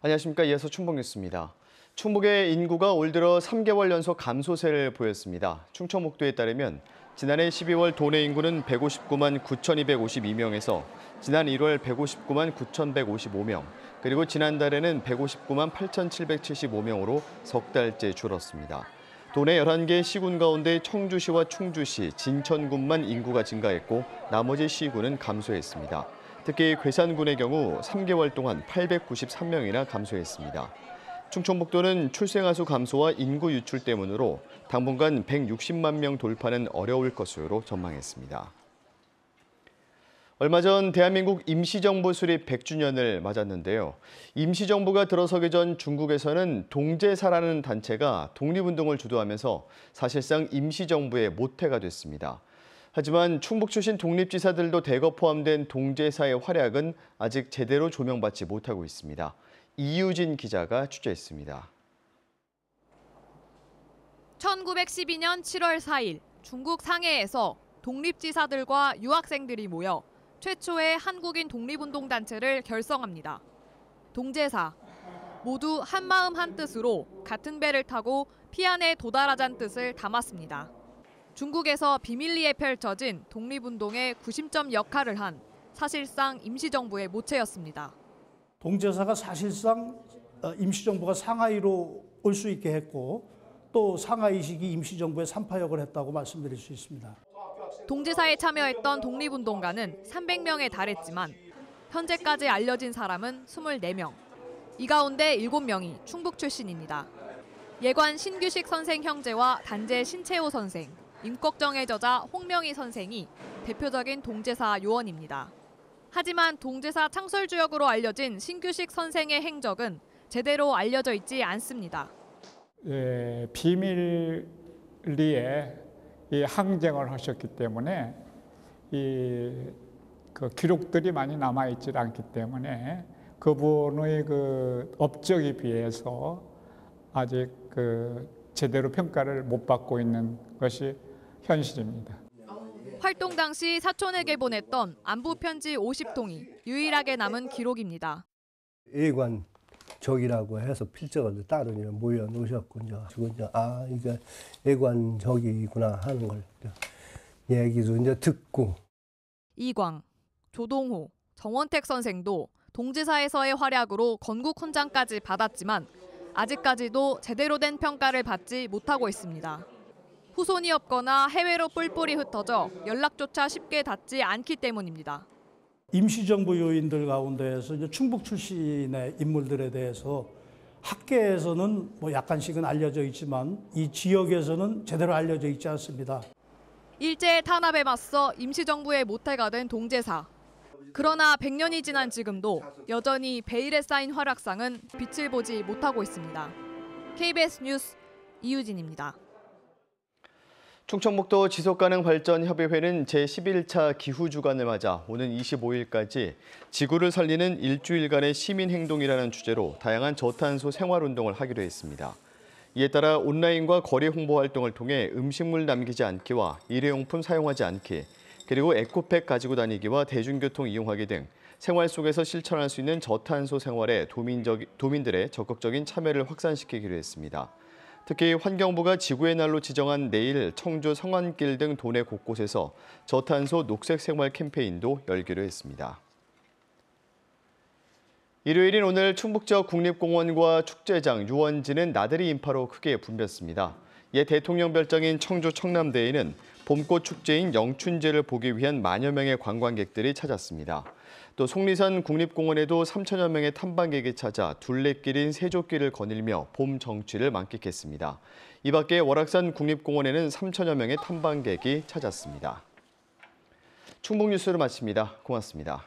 안녕하십니까. 이어서 충북뉴스입니다. 충북의 인구가 올 들어 3개월 연속 감소세를 보였습니다. 충청목도에 따르면 지난해 12월 도내 인구는 159만 9,252명에서 지난 1월 159만 9,155명, 그리고 지난달에는 159만 8,775명으로 석 달째 줄었습니다. 도내 11개 시군 가운데 청주시와 충주시, 진천군만 인구가 증가했고 나머지 시군은 감소했습니다. 특히 괴산군의 경우 3개월 동안 893명이나 감소했습니다. 충청북도는 출생아 수 감소와 인구 유출 때문으로 당분간 160만 명 돌파는 어려울 것으로 전망했습니다. 얼마 전 대한민국 임시정부 수립 100주년을 맞았는데요. 임시정부가 들어서기 전 중국에서는 동제사라는 단체가 독립운동을 주도하면서 사실상 임시정부의 모태가 됐습니다. 하지만 충북 출신 독립지사들도 대거 포함된 동제사의 활약은 아직 제대로 조명받지 못하고 있습니다. 이유진 기자가 취재했습니다. 1912년 7월 4일 중국 상해에서 독립지사들과 유학생들이 모여 최초의 한국인 독립운동단체를 결성합니다. 동제사, 모두 한마음 한뜻으로 같은 배를 타고 피안에 도달하자는 뜻을 담았습니다. 중국에서 비밀리에 펼쳐진 독립운동의 구심점 역할을 한 사실상 임시정부의 모체였습니다. 동제사가 사실상 임시정부가 상하이로 올 수 있게 했고 또 상하이식이 임시정부의 산파역을 했다고 말씀드릴 수 있습니다. 동제사에 참여했던 독립운동가는 300명에 달했지만 현재까지 알려진 사람은 24명. 이 가운데 7명이 충북 출신입니다. 예관 신규식 선생 형제와 단재 신채호 선생, 임꺽정의 저자 홍명희 선생이 대표적인 동제사 요원입니다. 하지만 동제사 창설주역으로 알려진 신규식 선생의 행적은 제대로 알려져 있지 않습니다. 비밀리에 이 항쟁을 하셨기 때문에 그 기록들이 많이 남아 있지 않기 때문에 그분의 그 업적에 비해서 아직 제대로 평가를 못 받고 있는 것이 현실입니다. 활동 당시 사촌에게 보냈던 안부 편지 50통이 유일하게 남은 기록입니다. 예관적이라고 해서 필적을 따로 모여 놓으셨군요. 이게 예관적이구나 하는 걸 얘기도 이제 듣고. 이광, 조동호, 정원택 선생도 동제사에서의 활약으로 건국 훈장까지 받았지만 아직까지도 제대로 된 평가를 받지 못하고 있습니다. 후손이 없거나 해외로 뿔뿔이 흩어져 연락조차 쉽게 닿지 않기 때문입니다. 임시정부 요인들 가운데에서 이제 충북 출신의 인물들에 대해서 학계에서는 약간씩은 알려져 있지만 이 지역에서는 제대로 알려져 있지 않습니다. 일제의 탄압에 맞서 임시정부의 모태가 된 동제사. 그러나 100년이 지난 지금도 여전히 베일에 쌓인 활약상은 빛을 보지 못하고 있습니다. KBS 뉴스 이유진입니다. 충청북도 지속가능발전협의회는 제11차 기후주간을 맞아 오는 25일까지 지구를 살리는 일주일간의 시민행동이라는 주제로 다양한 저탄소 생활운동을 하기로 했습니다. 이에 따라 온라인과 거리 홍보 활동을 통해 음식물 남기지 않기와 일회용품 사용하지 않기, 그리고 에코백 가지고 다니기와 대중교통 이용하기 등 생활 속에서 실천할 수 있는 저탄소 생활에 도민들의 적극적인 참여를 확산시키기로 했습니다. 특히 환경부가 지구의 날로 지정한 내일 청주 성안길 등 도내 곳곳에서 저탄소 녹색 생활 캠페인도 열기로 했습니다. 일요일인 오늘 충북 지역 국립공원과 축제장, 유원지는 나들이 인파로 크게 붐볐습니다. 옛 대통령 별장인 청주 청남대에는 봄꽃 축제인 영춘제를 보기 위한 만여 명의 관광객들이 찾았습니다. 또 속리산 국립공원에도 3천여 명의 탐방객이 찾아 둘레길인 세조길을 거닐며 봄 정취를 만끽했습니다. 이 밖에 월악산 국립공원에는 3천여 명의 탐방객이 찾았습니다. 충북뉴스를 마칩니다. 고맙습니다.